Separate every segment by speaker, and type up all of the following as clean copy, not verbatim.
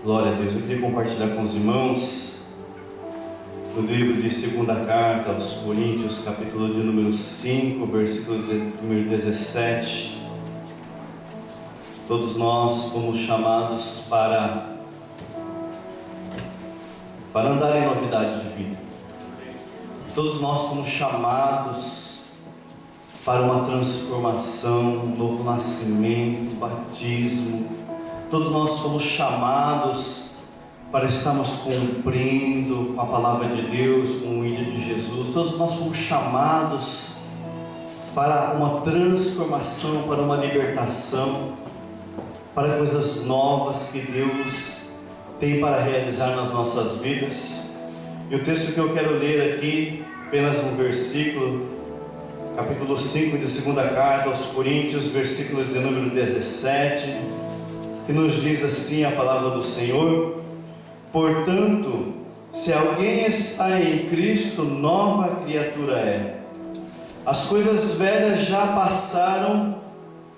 Speaker 1: Glória a Deus. Eu queria compartilhar com os irmãos o livro de segunda carta aos Coríntios, capítulo de número 5, versículo de número 17. Todos nós fomos chamados para andar em novidade de vida. Todos nós fomos chamados para uma transformação, um novo nascimento, batismo. Todos nós fomos chamados para estarmos cumprindo com a palavra de Deus, com o ID de Jesus. Todos nós fomos chamados para uma transformação, para uma libertação, para coisas novas que Deus tem para realizar nas nossas vidas. E o texto que eu quero ler aqui, apenas um versículo, capítulo 5 de segunda carta aos Coríntios, versículo de número 17, que nos diz assim a palavra do Senhor: portanto, se alguém está em Cristo, nova criatura é. As coisas velhas já passaram,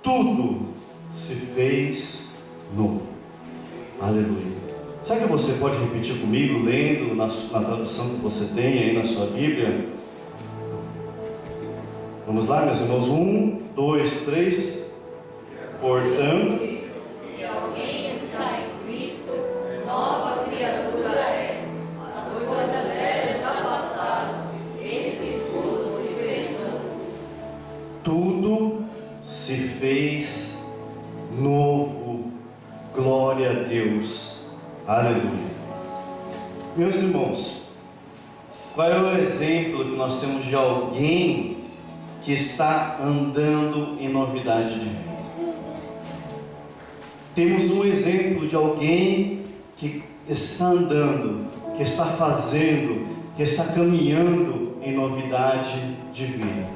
Speaker 1: tudo se fez novo. Aleluia. Sabe que você pode repetir comigo, lendo na tradução que você tem aí na sua Bíblia? Vamos lá, meus irmãos. 1, 2, 3. Portanto,
Speaker 2: se alguém está em Cristo, nova criatura é. As coisas velhas já passaram, eis que tudo se fez novo.
Speaker 1: Tudo se fez novo. Glória a Deus. Aleluia. Meus irmãos, qual é o exemplo que nós temos de alguém que está andando em novidade de vida? Temos um exemplo de alguém que está andando, que está fazendo, que está caminhando em novidade de vida.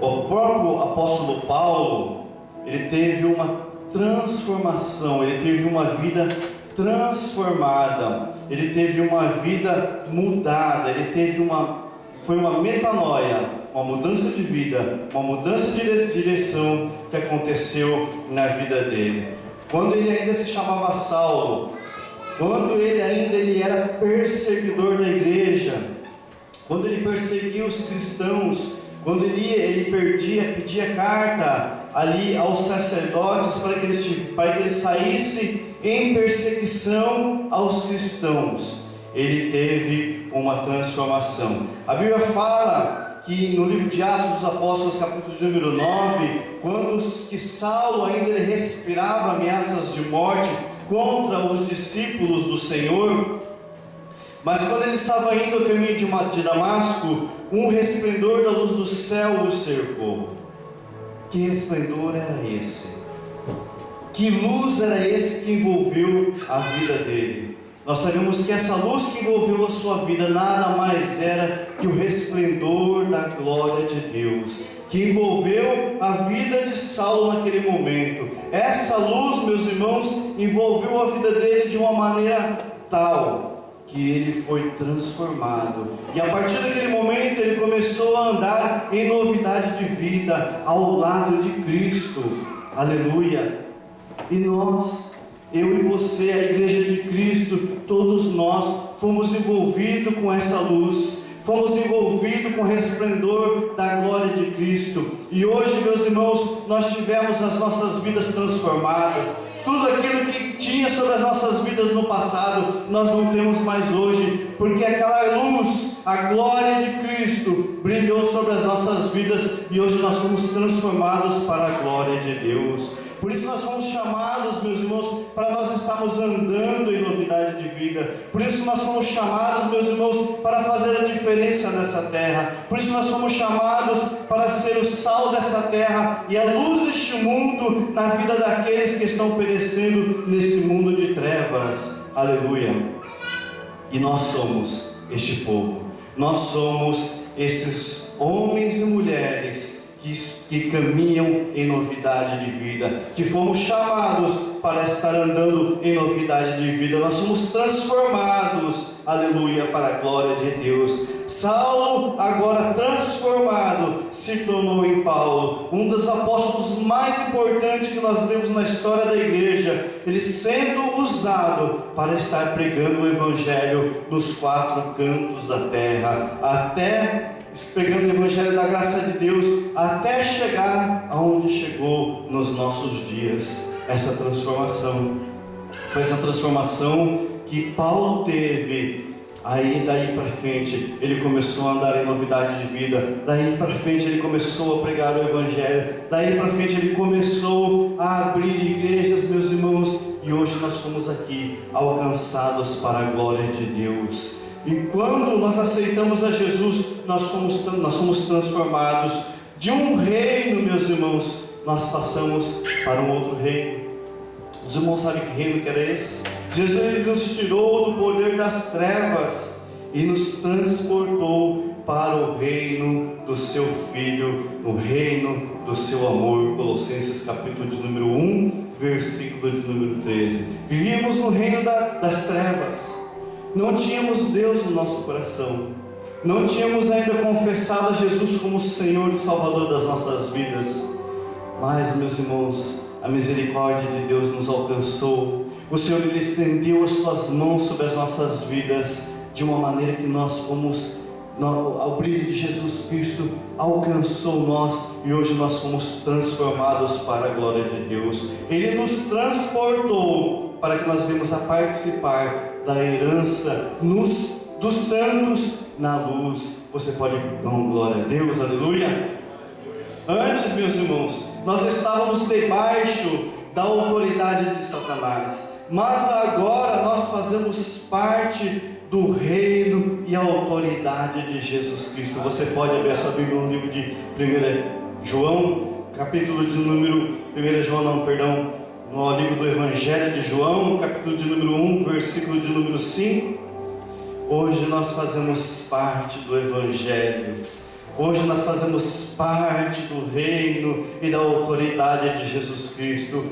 Speaker 1: O próprio apóstolo Paulo, ele teve uma transformação, ele teve uma vida transformada, ele teve uma vida mudada, foi uma metanoia, uma mudança de vida, uma mudança de direção que aconteceu na vida dele. Quando ele ainda se chamava Saulo, quando ele era perseguidor da igreja, quando ele perseguia os cristãos, quando ele pedia carta ali aos sacerdotes para que eles saíssem em perseguição aos cristãos, ele teve uma transformação. A Bíblia fala que no livro de Atos dos Apóstolos, capítulo de número 9, quando que Saulo ainda respirava ameaças de morte contra os discípulos do Senhor, mas quando ele estava indo ao caminho de Damasco, um resplendor da luz do céu o cercou. Que resplendor era esse? Que luz era esse que envolveu a vida dele? Nós sabemos que essa luz que envolveu a sua vida nada mais era que o resplendor da glória de Deus, que envolveu a vida de Saulo naquele momento. Essa luz, meus irmãos, envolveu a vida dele de uma maneira tal que ele foi transformado. E a partir daquele momento ele começou a andar em novidade de vida ao lado de Cristo. Aleluia. E nós, eu e você, a igreja de Cristo, todos nós fomos envolvidos com essa luz, fomos envolvidos com o resplendor da glória de Cristo. E hoje, meus irmãos, nós tivemos as nossas vidas transformadas. Tudo aquilo que tinha sobre as nossas vidas no passado, nós não temos mais hoje, porque aquela luz, a glória de Cristo, brilhou sobre as nossas vidas e hoje nós fomos transformados para a glória de Deus. Por isso nós fomos chamados, meus irmãos, para nós estarmos andando em novidade de vida. Por isso nós fomos chamados, meus irmãos, para fazer a diferença nessa terra. Por isso nós fomos chamados para ser o sal dessa terra e a luz deste mundo na vida daqueles que estão perecendo nesse mundo de trevas. Aleluia. E nós somos este povo. Nós somos esses homens e mulheres que caminham em novidade de vida, que fomos chamados para estar andando em novidade de vida. Nós somos transformados, aleluia, para a glória de Deus. Saulo, agora transformado, se tornou em Paulo, um dos apóstolos mais importantes que nós vemos na história da igreja, ele sendo usado para estar pregando o Evangelho nos 4 cantos da terra, até pregando o Evangelho da graça de Deus, até chegar aonde chegou nos nossos dias. Essa transformação, foi essa transformação que Paulo teve. Aí daí para frente ele começou a andar em novidade de vida, daí para frente ele começou a pregar o Evangelho, daí para frente ele começou a abrir igrejas, meus irmãos, e hoje nós fomos aqui alcançados para a glória de Deus. E quando nós aceitamos a Jesus, nós somos transformados de um reino, meus irmãos, nós passamos para um outro reino. Os irmãos sabem que reino que era esse? Jesus, ele nos tirou do poder das trevas e nos transportou para o reino do seu Filho, o reino do seu amor. Colossenses capítulo de número 1, versículo de número 13. Vivíamos no reino das trevas, não tínhamos Deus no nosso coração, não tínhamos ainda confessado a Jesus como Senhor e Salvador das nossas vidas, mas, meus irmãos, a misericórdia de Deus nos alcançou. O Senhor, ele estendeu as suas mãos sobre as nossas vidas de uma maneira que nós fomos, ao brilho de Jesus Cristo, alcançou nós, e hoje nós fomos transformados para a glória de Deus. Ele nos transportou para que nós venhamos a participar da herança dos santos na luz. Você pode dar uma glória a Deus, aleluia? Antes, meus irmãos, nós estávamos debaixo da autoridade de Satanás, mas agora nós fazemos parte do reino e autoridade de Jesus Cristo. Você pode abrir a sua Bíblia no livro de 1 João, capítulo de número... 1 João não, perdão, no livro do Evangelho de João, capítulo de número 1, versículo de número 5. Hoje nós fazemos parte do Evangelho. Hoje nós fazemos parte do reino e da autoridade de Jesus Cristo.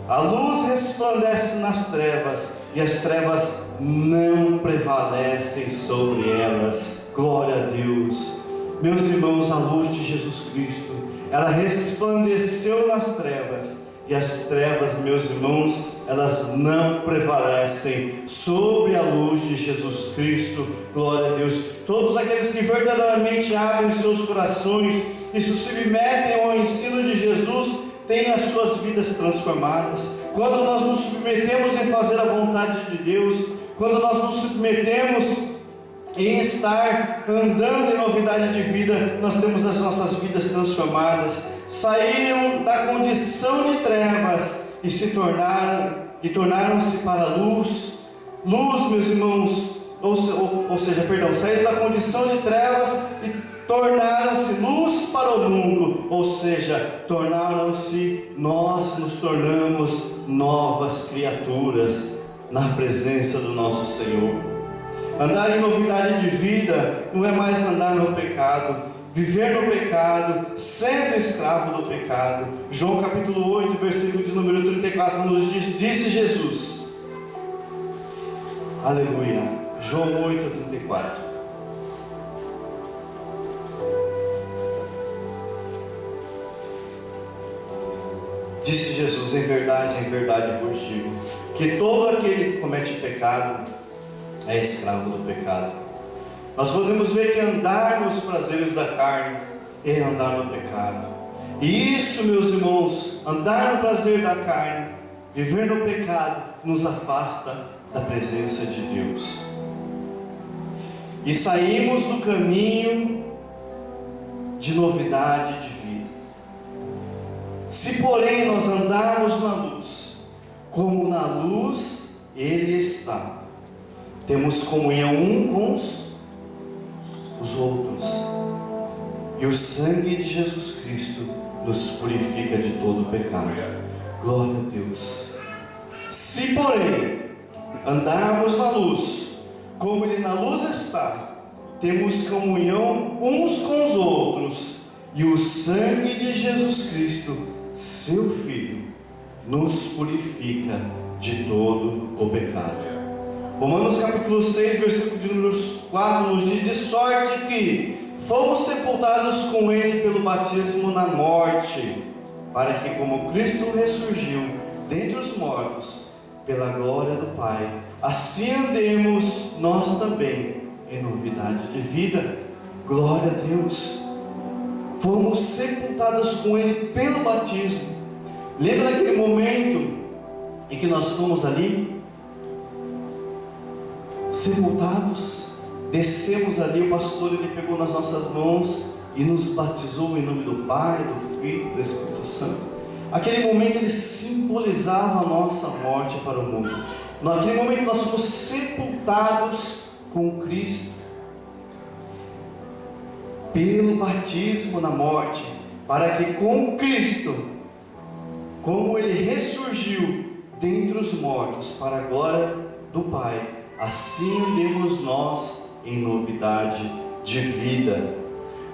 Speaker 1: A luz resplandece nas trevas e as trevas não prevalecem sobre elas. Glória a Deus. Meus irmãos, a luz de Jesus Cristo, ela resplandeceu nas trevas, e as trevas, meus irmãos, elas não prevalecem sobre a luz de Jesus Cristo. Glória a Deus. Todos aqueles que verdadeiramente abrem seus corações e se submetem ao ensino de Jesus têm as suas vidas transformadas. Quando nós nos submetemos em fazer a vontade de Deus, quando nós nos submetemos em estar andando em novidade de vida, nós temos as nossas vidas transformadas. Saíram da condição de trevas e tornaram-se para a luz. Luz, meus irmãos, saíram da condição de trevas e tornaram-se luz para o mundo, ou seja, nós nos tornamos novas criaturas na presença do nosso Senhor. Andar em novidade de vida não é mais andar no pecado, viver no pecado, sendo escravo do pecado. João capítulo 8, versículo de número 34 nos diz, disse Jesus, aleluia, João 8, 34. Disse Jesus, em verdade vos digo, que todo aquele que comete pecado é escravo do pecado. Nós podemos ver que andar nos prazeres da carne é andar no pecado. E isso, meus irmãos, andar no prazer da carne, viver no pecado, nos afasta da presença de Deus. E saímos do caminho de novidade de vida. Se porém nós andarmos na luz, como na luz Ele está, temos comunhão um com os outros, e o sangue de Jesus Cristo nos purifica de todo o pecado. Glória a Deus. Se porém andarmos na luz, como Ele na luz está, temos comunhão uns com os outros, e o sangue de Jesus Cristo, seu Filho, nos purifica de todo o pecado. Romanos capítulo 6, versículo de número 4 nos diz: de sorte que fomos sepultados com Ele pelo batismo na morte, para que, como Cristo ressurgiu dentre os mortos, pela glória do Pai, assim andemos nós também em novidade de vida. Glória a Deus. Fomos sepultados com Ele pelo batismo. Lembra daquele momento em que nós fomos ali sepultados, descemos ali, o pastor ele pegou nas nossas mãos e nos batizou em nome do Pai, do Filho e do Espírito Santo. Aquele momento ele simbolizava a nossa morte para o mundo. Naquele momento nós fomos sepultados com Cristo pelo batismo na morte, para que com Cristo, como Ele ressurgiu dentre os mortos para a glória do Pai, assim andemos nós em novidade de vida.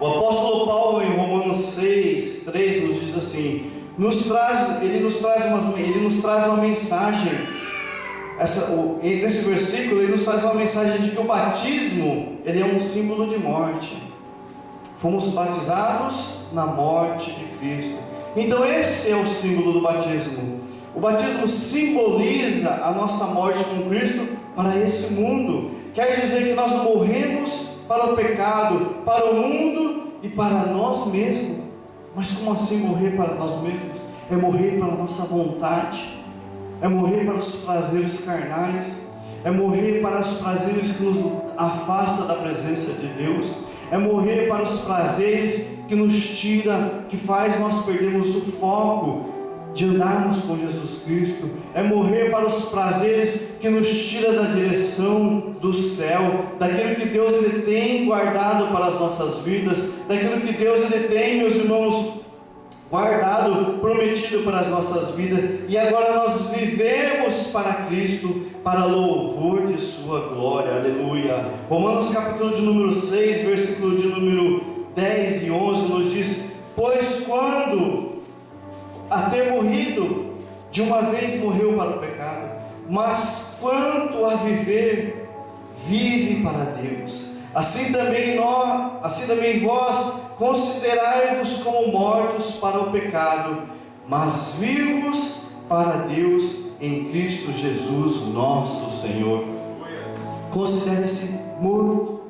Speaker 1: O apóstolo Paulo em Romanos 6, 3 nos diz assim, ele nos traz uma mensagem, nesse versículo ele nos traz uma mensagem de que o batismo ele é um símbolo de morte. Fomos batizados na morte de Cristo. Então esse é o símbolo do batismo. O batismo simboliza a nossa morte com Cristo para esse mundo. Quer dizer que nós morremos para o pecado, para o mundo e para nós mesmos. Mas como assim morrer para nós mesmos? É morrer para a nossa vontade, é morrer para os prazeres carnais, é morrer para os prazeres que nos afastam da presença de Deus, é morrer para os prazeres que nos tira, que faz nós perdermos o foco de andarmos com Jesus Cristo, é morrer para os prazeres que nos tira da direção do céu, daquilo que Deus ele tem guardado para as nossas vidas, daquilo que Deus ele tem, meus irmãos, guardado, prometido para as nossas vidas, e agora nós vivemos para Cristo, para louvor de sua glória, aleluia. Romanos capítulo de número 6, versículo de número 10 e 11 nos diz: pois quando a ter morrido, de uma vez morreu para o pecado, mas quanto a viver, vive para Deus. Assim também vós considerai-vos como mortos para o pecado, mas vivos para Deus em Cristo Jesus nosso Senhor. Considere-se morto.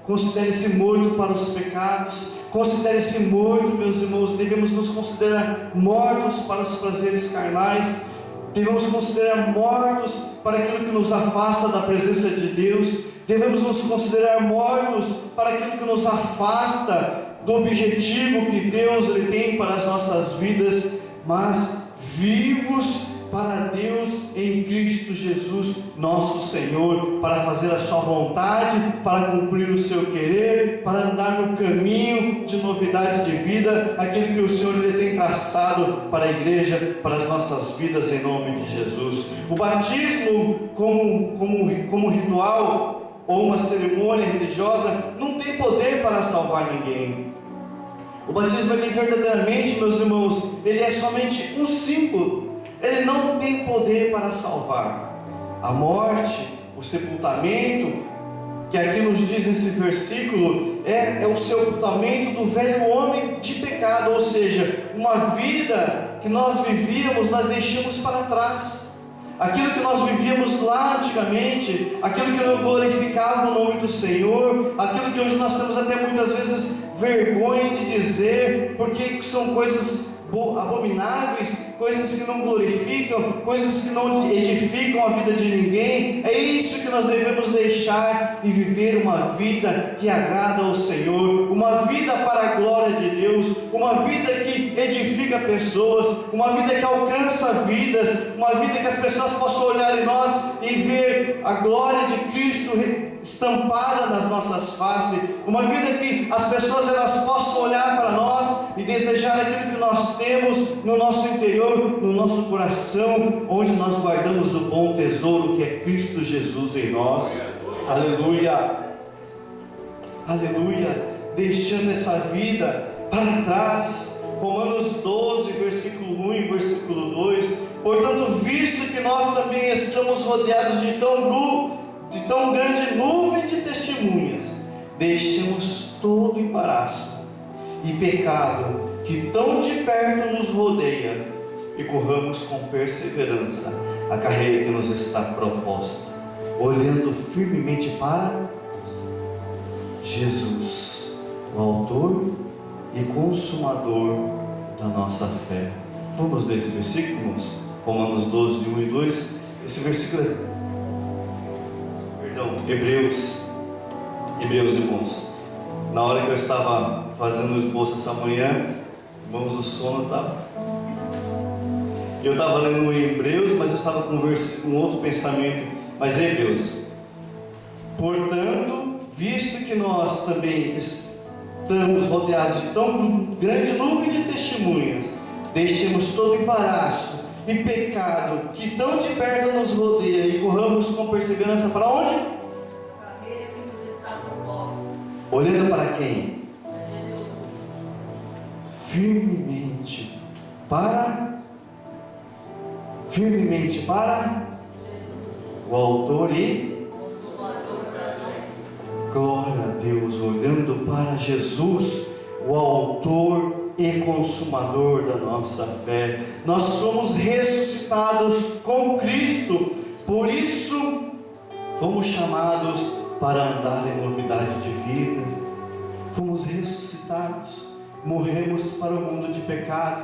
Speaker 1: Considere-se morto para os pecados. Considere-se morto, meus irmãos. Devemos nos considerar mortos para os prazeres carnais. Devemos considerar mortos para aquilo que nos afasta da presença de Deus. Devemos nos considerar mortos para aquilo que nos afasta do objetivo que Deus ele tem para as nossas vidas, mas vivos para Deus em Cristo Jesus nosso Senhor, para fazer a sua vontade, para cumprir o seu querer, para andar no caminho de novidade de vida, aquilo que o Senhor ele tem traçado para a igreja, para as nossas vidas, em nome de Jesus. O batismo como ritual ou uma cerimônia religiosa não tem poder para salvar ninguém. O batismo ele verdadeiramente, meus irmãos, ele é somente um símbolo. Ele não tem poder para salvar. A morte, o sepultamento, que aqui nos diz nesse versículo, é o sepultamento do velho homem de pecado, ou seja, uma vida que nós vivíamos, nós deixamos para trás. Aquilo que nós vivíamos lá antigamente, aquilo que não glorificava o nome do Senhor, aquilo que hoje nós temos até muitas vezes vergonha de dizer, porque são coisas abomináveis, coisas que não glorificam, coisas que não edificam a vida de ninguém. É isso que nós devemos deixar e viver uma vida que agrada ao Senhor, uma vida para a glória de Deus, uma vida que edifica pessoas, uma vida que alcança vidas, uma vida que as pessoas possam olhar em nós e ver a glória de Cristo estampada nas nossas faces, uma vida que as pessoas elas possam olhar para nós e desejar aquilo que nós temos no nosso interior, no nosso coração, onde nós guardamos o bom tesouro que é Cristo Jesus em nós. Aleluia, aleluia, deixando essa vida para trás. Romanos 12, versículo 1 e versículo 2: portanto, visto que nós também estamos rodeados de tão de tão grande nuvem de testemunhas, deixemos todo embaraço e pecado que tão de perto nos rodeia e corramos com perseverança a carreira que nos está proposta, olhando firmemente para Jesus, o autor e consumador da nossa fé. Vamos ler esse versículo, irmãos? Romanos 12, 1 e 2. Esse versículo é... Hebreus, irmãos. Na hora que eu estava fazendo o esboço essa manhã, irmãos, o sono estava... Eu estava lendo em Hebreus, mas eu estava com um outro pensamento. Mas é Hebreus. Portanto, visto que nós também estamos rodeados de tão grande nuvem de testemunhas, deixemos todo embaraço e pecado que tão de perto nos rodeia e corramos com perseverança para onde?
Speaker 2: A carreira que nos está proposta.
Speaker 1: Olhando para quem?
Speaker 2: Para Jesus.
Speaker 1: Firmemente para o autor e
Speaker 2: Consumador da fé.
Speaker 1: glória a Deus, olhando para Jesus, o autor e consumador da nossa fé. Nós somos ressuscitados com Cristo, por isso fomos chamados para andar em novidade de vida. Fomos ressuscitados, morremos para o mundo de pecado,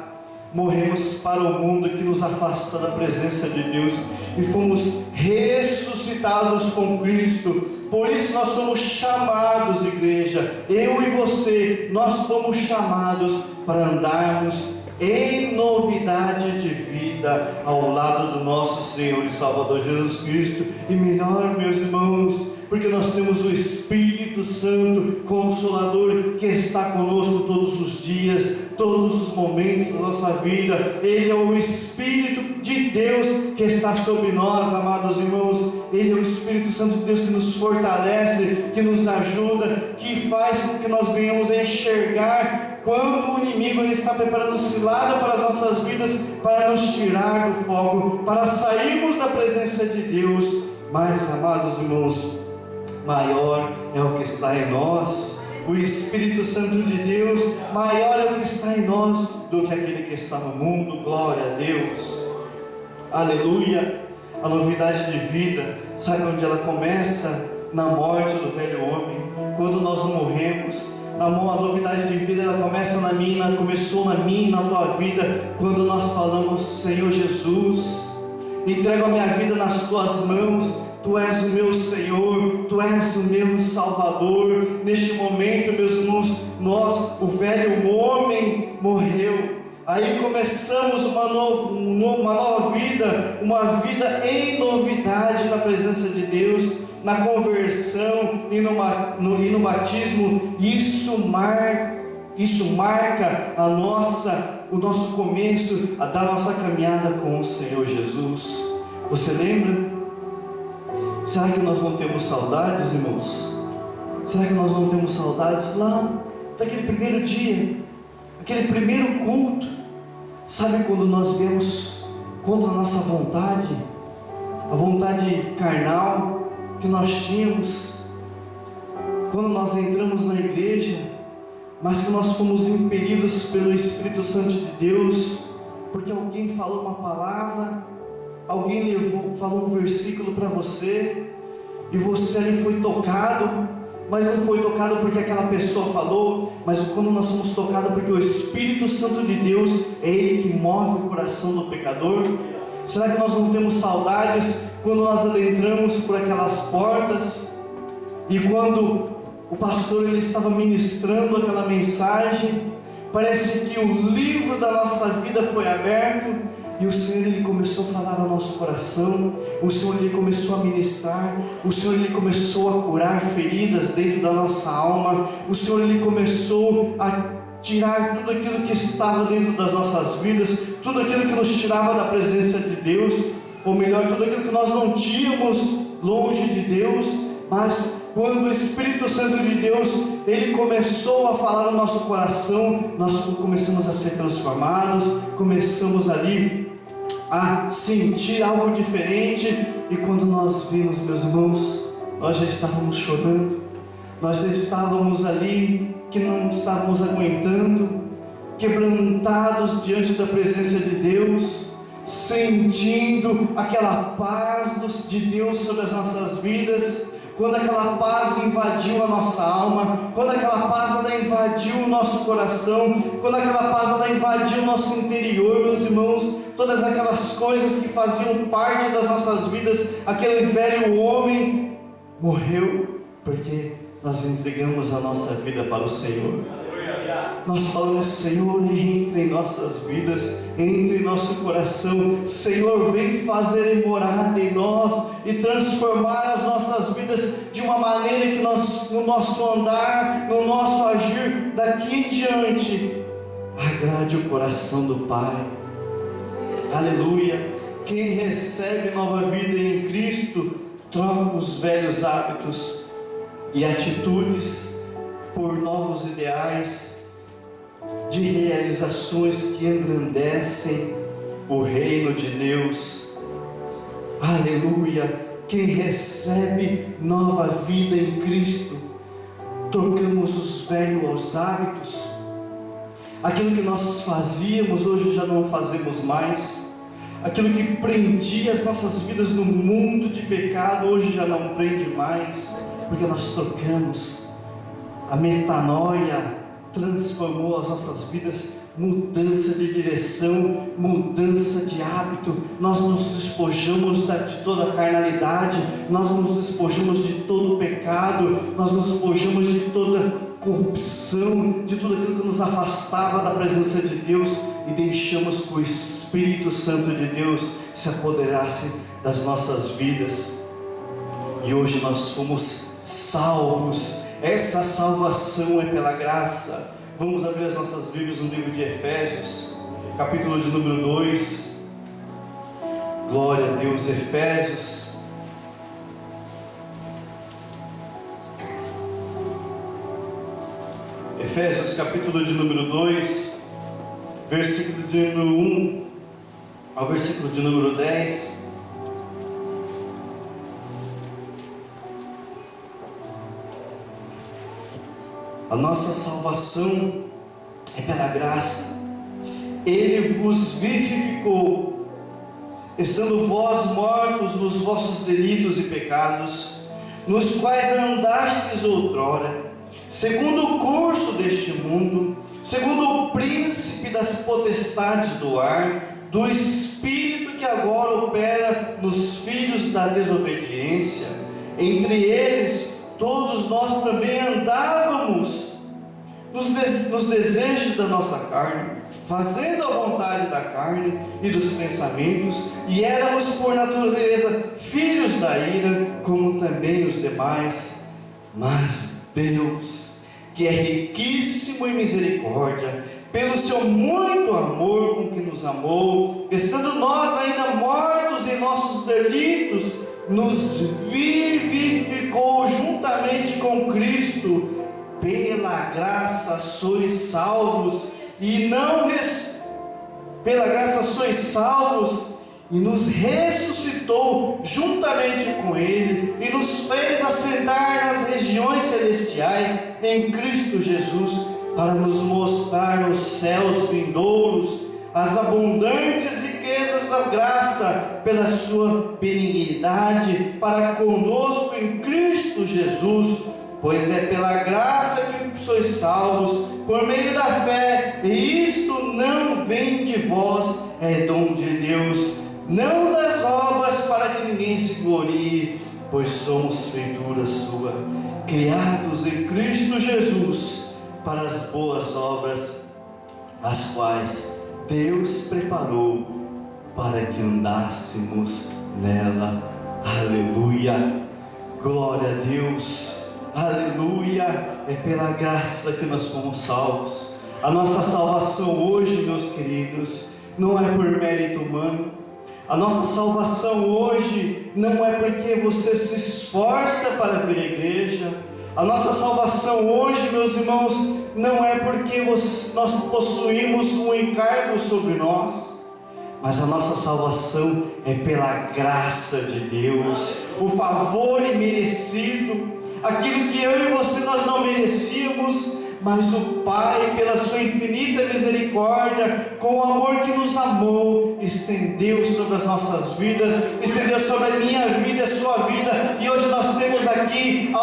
Speaker 1: morremos para o mundo que nos afasta da presença de Deus e fomos ressuscitados com Cristo. Por isso nós somos chamados, igreja, eu e você, nós somos chamados para andarmos em novidade de vida ao lado do nosso Senhor e Salvador Jesus Cristo. E melhor, meus irmãos, porque nós temos o Espírito Santo Consolador que está conosco todos os dias, todos os momentos da nossa vida. Ele é o Espírito de Deus que está sobre nós, amados irmãos. Ele é o Espírito Santo de Deus que nos fortalece, que nos ajuda, que faz com que nós venhamos a enxergar quando o inimigo ele está preparando cilada para as nossas vidas, para nos tirar do foco, para sairmos da presença de Deus. Mas, amados irmãos, maior é o que está em nós, o Espírito Santo de Deus, maior é o que está em nós do que aquele que está no mundo. Glória a Deus, aleluia. A novidade de vida, sabe onde ela começa? Na morte do velho homem, quando nós morremos. A novidade de vida ela começa na minha, começou na minha e na tua vida, quando nós falamos: Senhor Jesus, entrego a minha vida nas tuas mãos. Tu és o meu Senhor, Tu és o meu Salvador. Neste momento, meus irmãos, o velho homem morreu. Aí começamos uma nova vida, uma vida em novidade na presença de Deus, na conversão e no batismo. Isso marca o nosso começo da nossa caminhada com o Senhor Jesus. Você lembra? Será que nós não temos saudades, irmãos? Será que nós não temos saudades lá daquele primeiro dia, aquele primeiro culto? Sabe quando nós viemos contra a nossa vontade, a vontade carnal que nós tínhamos, quando nós entramos na igreja, mas que nós fomos impelidos pelo Espírito Santo de Deus, porque alguém falou uma palavra, alguém falou um versículo para você, e você ali foi tocado, mas não foi tocado porque aquela pessoa falou, mas quando nós somos tocados porque o Espírito Santo de Deus é Ele que move o coração do pecador. Será que nós não temos saudades quando nós adentramos por aquelas portas, e quando o pastor ele estava ministrando aquela mensagem, parece que o livro da nossa vida foi aberto, e o Senhor ele começou a falar ao nosso coração, o Senhor ele começou a ministrar, o Senhor ele começou a curar feridas dentro da nossa alma, o Senhor ele começou a tirar tudo aquilo que estava dentro das nossas vidas, tudo aquilo que nos tirava da presença de Deus, ou melhor, tudo aquilo que nós não tínhamos longe de Deus. Mas quando o Espírito Santo de Deus ele começou a falar no nosso coração, nós começamos a ser transformados, começamos ali a sentir algo diferente. E quando nós vimos, meus irmãos, nós já estávamos chorando, nós já estávamos ali que não estávamos aguentando, quebrantados diante da presença de Deus, sentindo aquela paz de Deus sobre as nossas vidas. Quando aquela paz invadiu a nossa alma, quando aquela paz invadiu o nosso coração, quando aquela paz invadiu o nosso interior, meus irmãos, todas aquelas coisas que faziam parte das nossas vidas, aquele velho homem morreu, porque nós entregamos a nossa vida para o Senhor. Nós falamos: Senhor, entra em nossas vidas, entra em nosso coração. Senhor, vem fazer morada em nós e transformar as nossas vidas de uma maneira que nós, no nosso andar, no nosso agir, daqui em diante, agrade o coração do Pai. Aleluia! Quem recebe nova vida em Cristo, troca os velhos hábitos e atitudes por novos ideais, de realizações que engrandecem o reino de Deus. Aleluia! Quem recebe nova vida em Cristo, trocamos os velhos hábitos, aquilo que nós fazíamos hoje já não fazemos mais, aquilo que prendia as nossas vidas no mundo de pecado hoje já não prende mais, porque nós trocamos. A metanoia transformou as nossas vidas, mudança de direção, mudança de hábito. Nós nos despojamos de toda a carnalidade, nós nos despojamos de todo o pecado, nós nos despojamos de toda corrupção, de tudo aquilo que nos afastava da presença de Deus, e deixamos que o Espírito Santo de Deus se apoderasse das nossas vidas. E hoje nós fomos salvos. Essa salvação é pela graça. Vamos abrir as nossas Bíblias no livro de Efésios, capítulo de número 2. Glória a Deus. Efésios capítulo de número 2, versículo de número 1 ao versículo de número 10. A nossa salvação é pela graça. Ele vos vivificou, estando vós mortos nos vossos delitos e pecados, nos quais andastes outrora, segundo o curso deste mundo, segundo o príncipe das potestades do ar, do espírito que agora opera nos filhos da desobediência. Entre eles todos nós também andávamos nos desejos da nossa carne, fazendo a vontade da carne e dos pensamentos, e éramos por natureza filhos da ira, como também os demais. Mas Deus, que é riquíssimo em misericórdia, pelo seu muito amor com que nos amou, estando nós ainda mortos em nossos delitos, nos vivificou juntamente com Cristo. Pela graça sois salvos, pela graça sois salvos, e nos ressuscitou juntamente com Ele, e nos fez assentar nas regiões celestiais em Cristo Jesus, para nos mostrar nos céus vindouros as abundantes riquezas da graça, pela sua benignidade para conosco em Cristo Jesus. Pois é pela graça que sois salvos, por meio da fé, e isto não vem de vós, é dom de Deus, não das obras, para que ninguém se glorie, pois somos feitura sua, criados em Cristo Jesus, para as boas obras, as quais Deus preparou para que andássemos nela. Aleluia, glória a Deus, aleluia. É pela graça que nós fomos salvos. A nossa salvação hoje, meus queridos, não é por mérito humano. A nossa salvação hoje não é porque você se esforça para vir à igreja. A nossa salvação hoje, meus irmãos, não é porque nós possuímos um encargo sobre nós. mas a nossa salvação é pela graça de Deus, o favor imerecido, aquilo que eu e você nós não merecíamos, mas o Pai, pela sua infinita misericórdia, com o amor que nos amou, estendeu sobre as nossas vidas, estendeu sobre a minha vida e a sua vida, e hoje nós temos aqui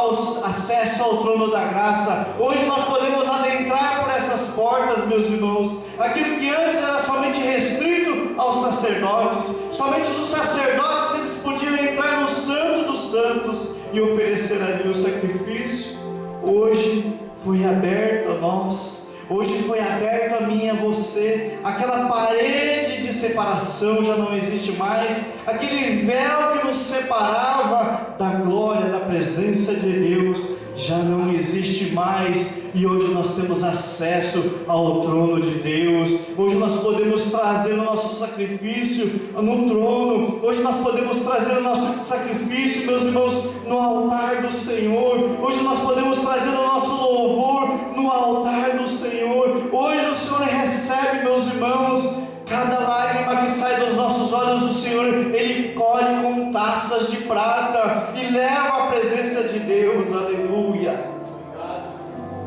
Speaker 1: acesso ao trono da graça. Hoje nós podemos adentrar por essas portas, meus irmãos. Aquilo que antes era somente restrito aos sacerdotes, somente os sacerdotes eles podiam entrar no Santo dos Santos e oferecer ali o sacrifício. Hoje foi aberto a nós, hoje foi aberto a mim e a você. Aquela parede de separação já não existe mais, aquele véu que nos separava da glória, da presença de Deus, já não existe mais, e hoje nós temos acesso ao trono de Deus. Hoje nós podemos trazer o nosso sacrifício no trono, hoje nós podemos trazer o nosso sacrifício, meus irmãos, no altar do Senhor. Hoje nós podemos trazer o nosso louvor no altar do Senhor. Hoje o Senhor recebe, meus irmãos, cada lágrima que sai dos nossos olhos, o Senhor, Ele colhe com taças de prata e leva à presença de Deus. Aleluia.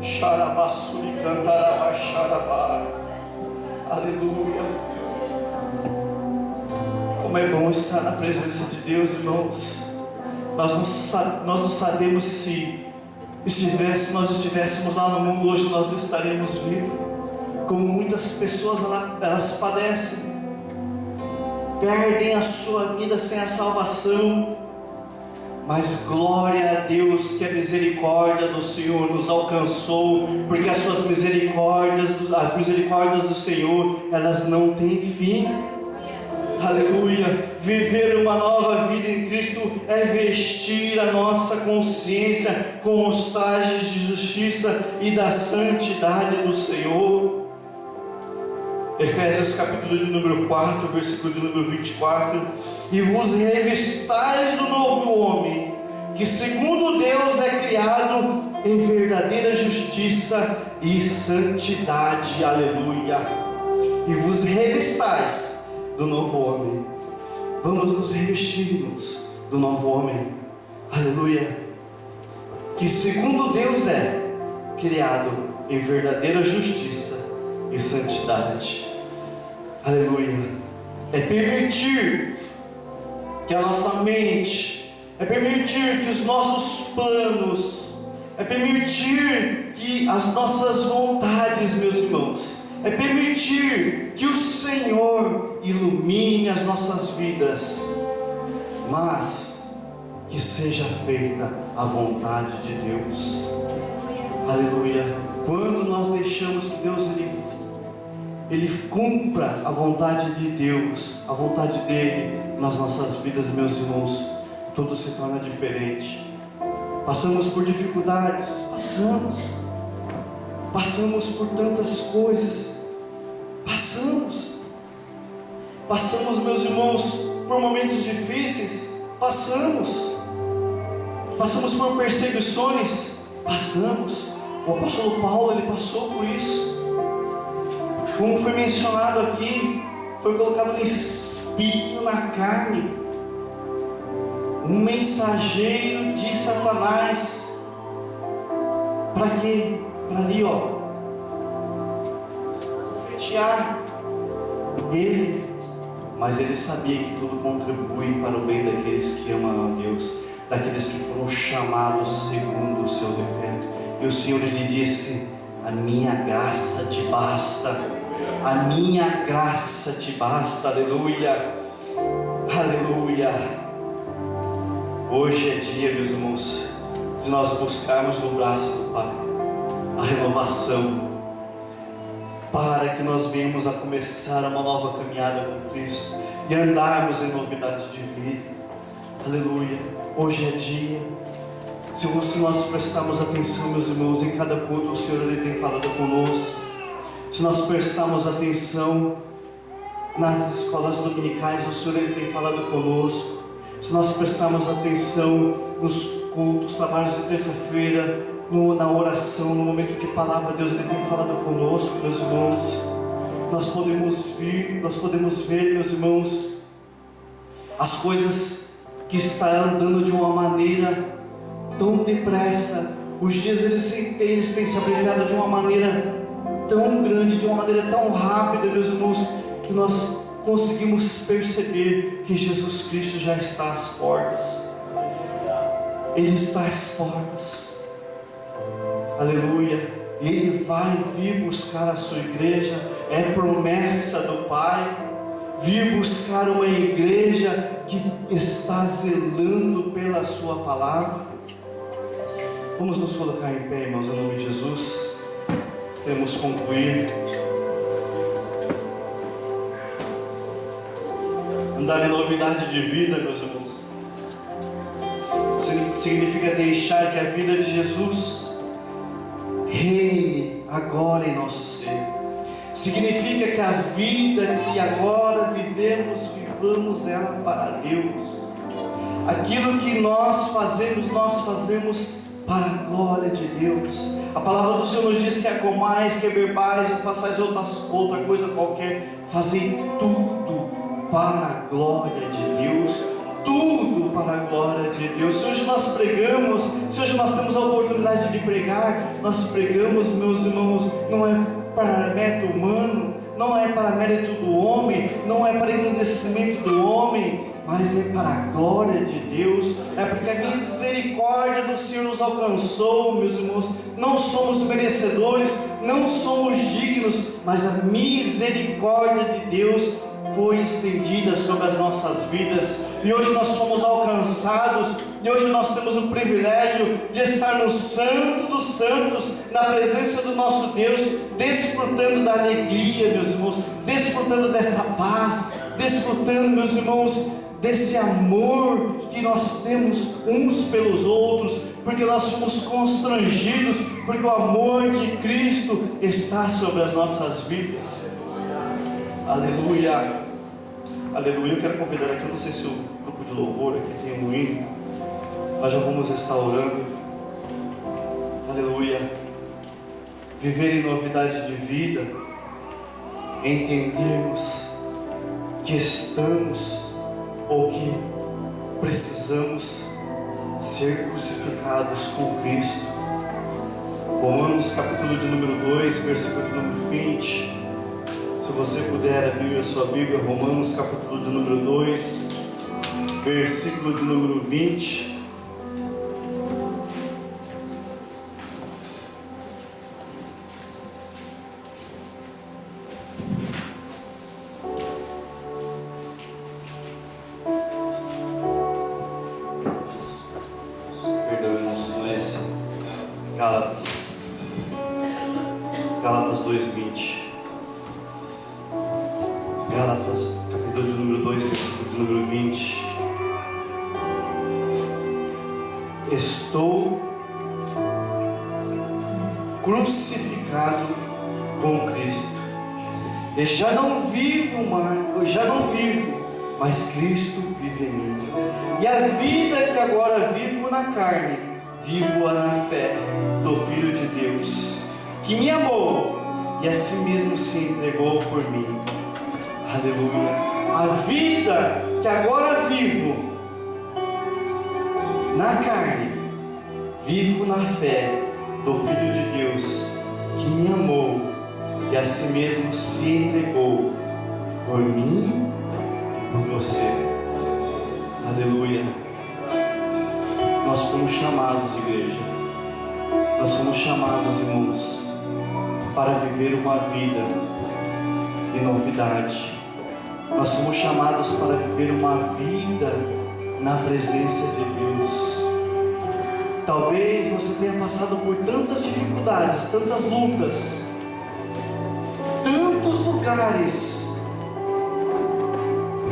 Speaker 1: Xarabassuri cantaraba xarabá. Aleluia. Como é bom estar na presença de Deus, irmãos. Nós não sabemos se nós estivéssemos lá no mundo hoje, nós estaríamos vivos. Como muitas pessoas elas padecem, perdem a sua vida sem a salvação, mas glória a Deus que a misericórdia do Senhor nos alcançou, porque as suas misericórdias, as misericórdias do Senhor, elas não têm fim. Aleluia. Viver uma nova vida em Cristo é vestir a nossa consciência com os trajes de justiça e da santidade do Senhor. Efésios capítulo de número 4, versículo de número 24: e vos revistais do novo homem, que segundo Deus é criado em verdadeira justiça e santidade. Aleluia. E vos revistais do novo homem. Vamos nos revestirmos do novo homem. Aleluia. Que segundo Deus é criado em verdadeira justiça e santidade. Aleluia. É permitir que a nossa mente, é permitir que os nossos planos, é permitir que as nossas vontades, meus irmãos, é permitir que o Senhor ilumine as nossas vidas, mas que seja feita a vontade de Deus. Aleluia. Quando nós deixamos que Deus Ele cumpra a vontade de Deus, a vontade dEle nas nossas vidas, meus irmãos, tudo se torna diferente. Passamos por dificuldades, passamos por tantas coisas, passamos, meus irmãos, por momentos difíceis, passamos por perseguições, o apóstolo Paulo, ele passou por isso. Como foi mencionado aqui, foi colocado um espinho na carne, um mensageiro de Satanás. Para quê? Para ali, fechar ele. Mas ele sabia que tudo contribui para o bem daqueles que amam a Deus, daqueles que foram chamados segundo o seu decreto. E o Senhor lhe disse: a minha graça te basta. A minha graça te basta. Aleluia. Aleluia. Hoje é dia, meus irmãos, de nós buscarmos no braço do Pai a renovação, para que nós venhamos a começar uma nova caminhada com Cristo e andarmos em novidade de vida. Aleluia. Hoje é dia. Se nós prestarmos atenção, meus irmãos, em cada culto o Senhor ele tem falado conosco. Se nós prestarmos atenção nas escolas dominicais, o Senhor ele tem falado conosco. Se nós prestarmos atenção nos cultos, trabalhos de terça-feira, na oração, no momento de palavra, Deus ele tem falado conosco, meus irmãos. nós podemos ver, meus irmãos, as coisas que estão andando de uma maneira tão depressa. Os dias eles têm se abreviado de uma maneira tão grande, de uma maneira tão rápida, meus irmãos, que nós conseguimos perceber que Jesus Cristo já está às portas. Ele está às portas. Aleluia. E Ele vai vir buscar a sua igreja. É promessa do Pai. Vir buscar uma igreja que está zelando pela sua palavra. Vamos nos colocar em pé, irmãos, em nome de Jesus. Queremos concluir. Andar em novidade de vida, meus irmãos, significa deixar que a vida de Jesus reine agora em nosso ser. Significa que a vida que agora vivamos ela para Deus. Aquilo que nós fazemos para a glória de Deus. A palavra do Senhor nos diz que comais, que bebais, ou façais outra coisa qualquer, fazem tudo para a glória de Deus. Tudo para a glória de Deus. Se hoje nós pregamos, se hoje nós temos a oportunidade de pregar, nós pregamos, meus irmãos, não é para mérito humano, não é para mérito do homem, não é para engrandecimento do homem, mas é para a glória de Deus. É porque a misericórdia do Senhor nos alcançou, meus irmãos. Não somos merecedores, não somos dignos, mas a misericórdia de Deus foi estendida sobre as nossas vidas, e hoje nós fomos alcançados, e hoje nós temos o privilégio de estar no Santo dos Santos, na presença do nosso Deus, desfrutando da alegria, meus irmãos, desfrutando dessa paz, desfrutando, meus irmãos, desse amor que nós temos uns pelos outros, porque nós fomos constrangidos, porque o amor de Cristo está sobre as nossas vidas. Aleluia, aleluia. Eu quero convidar aqui, eu não sei se o grupo de louvor aqui tem um hino, nós já vamos estar orando. Aleluia. Viver em novidade de vida, entendermos que estamos ou que precisamos ser crucificados com Cristo. Romanos capítulo de número 2, versículo de número 20. Se você puder abrir a sua Bíblia, Romanos capítulo de número 2, versículo de número 20. Perdão, irmãos, não é esse. Gálatas 2:20. Gálatas, capítulo de número 2, versículo de número 20. Estou crucificado com Cristo. Eu já não vivo, mas Cristo vive em mim. E a vida que agora vivo na carne, vivo-a na fé do Filho de Deus, que me amou e a si mesmo se entregou por mim. Aleluia. A vida que agora vivo na carne, vivo na fé do Filho de Deus, que me amou e a si mesmo se entregou por mim e por você. Aleluia. Nós fomos chamados, igreja, nós somos chamados, irmãos, para viver uma vida em novidade. Nós somos chamados para viver uma vida na presença de Deus. Talvez você tenha passado por tantas dificuldades, tantas lutas, tantos lugares,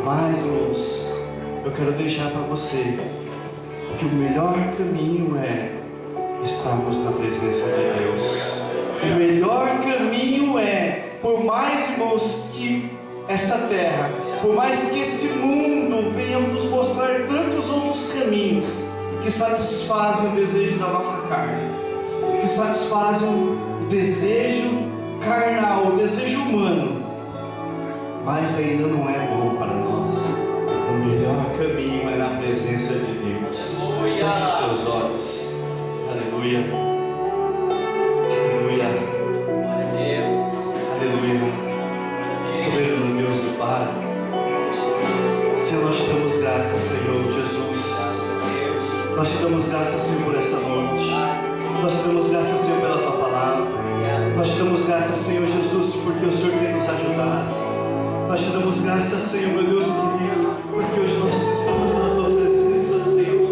Speaker 1: mas, irmãos, eu quero deixar para você que o melhor caminho é estarmos na presença de Deus. O melhor caminho é, por mais, irmãos, que essa terra, por mais que esse mundo venha nos mostrar tantos outros caminhos que satisfazem o desejo da nossa carne, que satisfazem o desejo carnal, o desejo humano, mas ainda não é bom para nós. O melhor caminho é na presença de Deus. Feche os seus olhos. Aleluia. Aleluia.
Speaker 3: Glória a Deus.
Speaker 1: Aleluia. Soberano Deus e Pai, Senhor, nós te damos graças, Senhor Jesus. Nós te damos graças, Senhor, por essa noite. Nós te damos graças, Senhor, pela tua palavra. Nós te damos graças, Senhor Jesus, porque o Senhor tem nos ajudado. Nós te damos graças, Senhor, meu Deus querido, porque hoje nós estamos na tua presença, Senhor.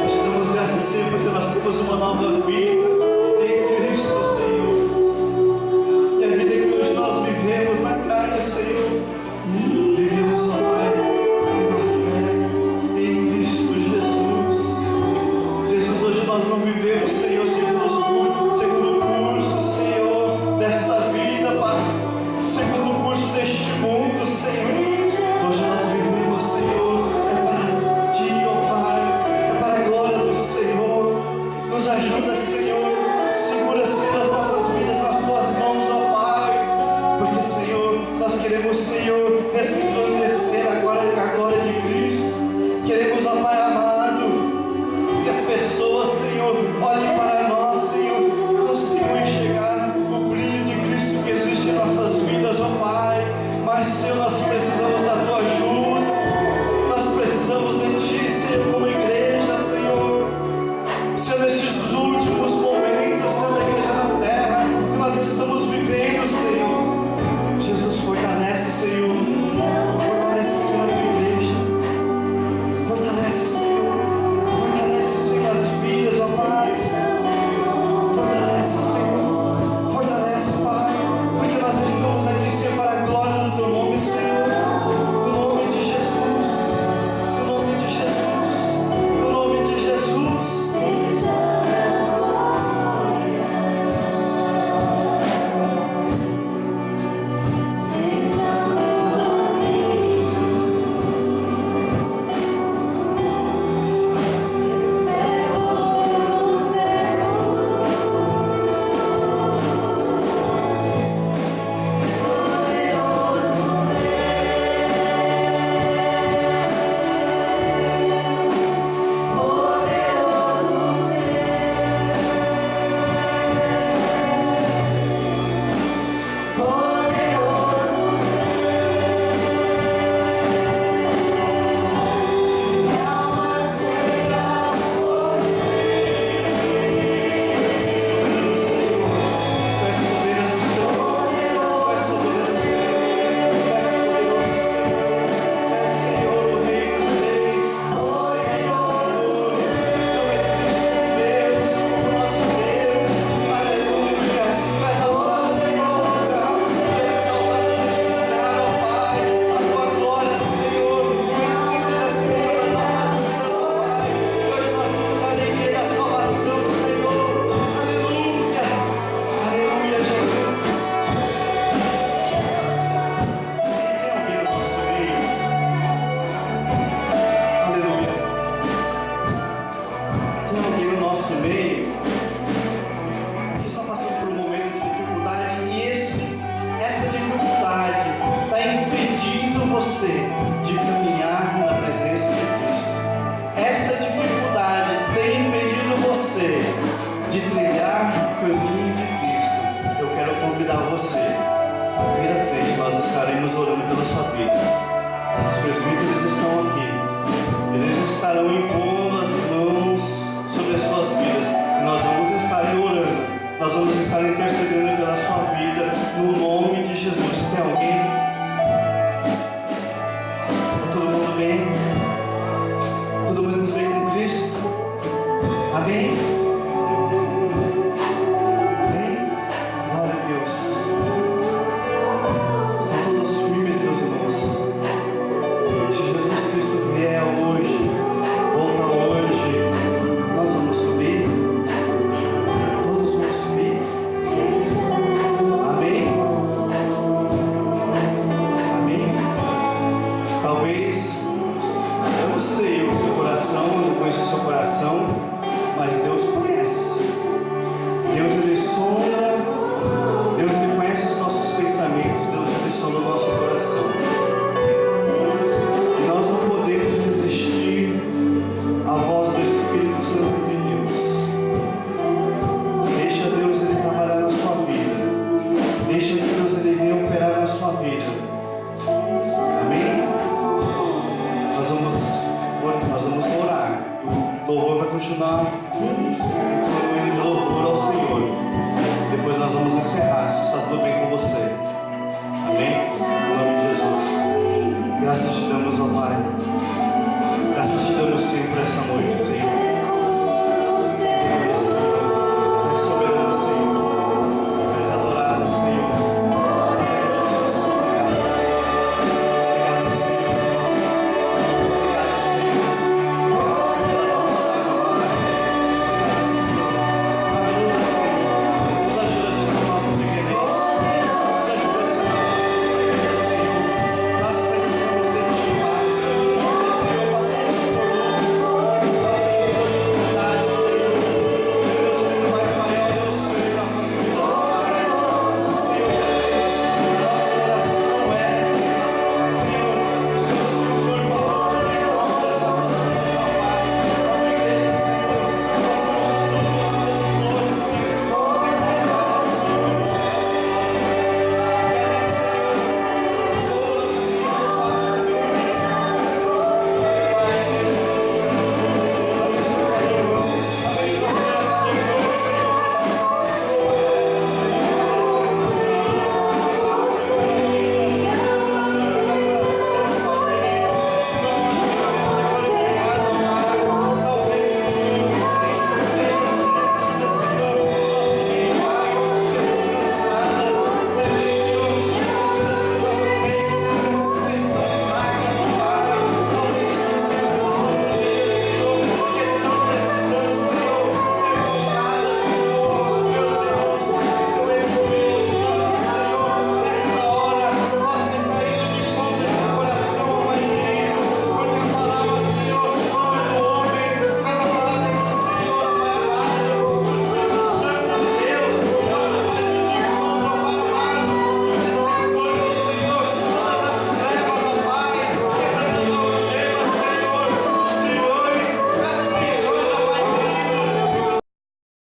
Speaker 1: Nós te damos graças, Senhor, porque nós temos uma nova vida em Cristo, Senhor. E a vida que hoje nós vivemos na carne, Senhor, vivemos, ó Pai, na fé em Cristo Jesus. Jesus, hoje nós não vivemos, Senhor, segundo o curso, Senhor, desta vida, Pai, segundo o curso deste mundo, Senhor. Hoje nós vivemos, Senhor, é para Ti, ó Pai, é para a glória do Senhor. Nos ajuda, Senhor, segura, Senhor, as nossas vidas nas Tuas mãos, ó Pai, porque, Senhor, nós queremos, Senhor, resplandecer a glória de Cristo. Queremos, ó Pai amado, que as pessoas, Senhor, olhem para nós, Senhor, e consigam enxergar o brilho de Cristo que existe em nossas vidas, ó Pai. Mas, Senhor, nós precisamos da Tua ajuda, nós precisamos de Ti, Senhor, como igreja, Senhor. Senhor, nestes últimos momentos, Senhor, da igreja na terra, que nós estamos vivendo, Senhor. Jesus, fortalece, Senhor. Fortalece, Senhor, a tua igreja. Fortalece, Senhor. Fortalece, Senhor, as vidas, ó Pai. Fortalece, Senhor. Fortalece, Pai. Porque nós estamos aqui, Senhor, para a glória do Teu nome, Senhor. No nome de Jesus. No nome de Jesus. No nome de Jesus. De caminhar na presença de Cristo. Essa dificuldade tem impedido você de trilhar o caminho de Cristo. Eu quero convidar você a vir à frente. Nós estaremos orando pela sua vida. Os presbíteros estão aqui. Eles estarão impondo as mãos sobre as suas vidas. E nós vamos estar orando. Nós vamos estar intercedendo pela sua vida no nome de Jesus. Tem alguém? Bem? Todo mundo bem com Cristo? Amém? Amém? Glória a Deus. Estão todos firmes, meus irmãos. Se Jesus Cristo vier hoje, ou louvor vai continuar de louvor ao Senhor. Depois nós vamos encerrar, se está tudo bem com você. Amém? Em nome de Jesus. Graças te damos, ó Pai.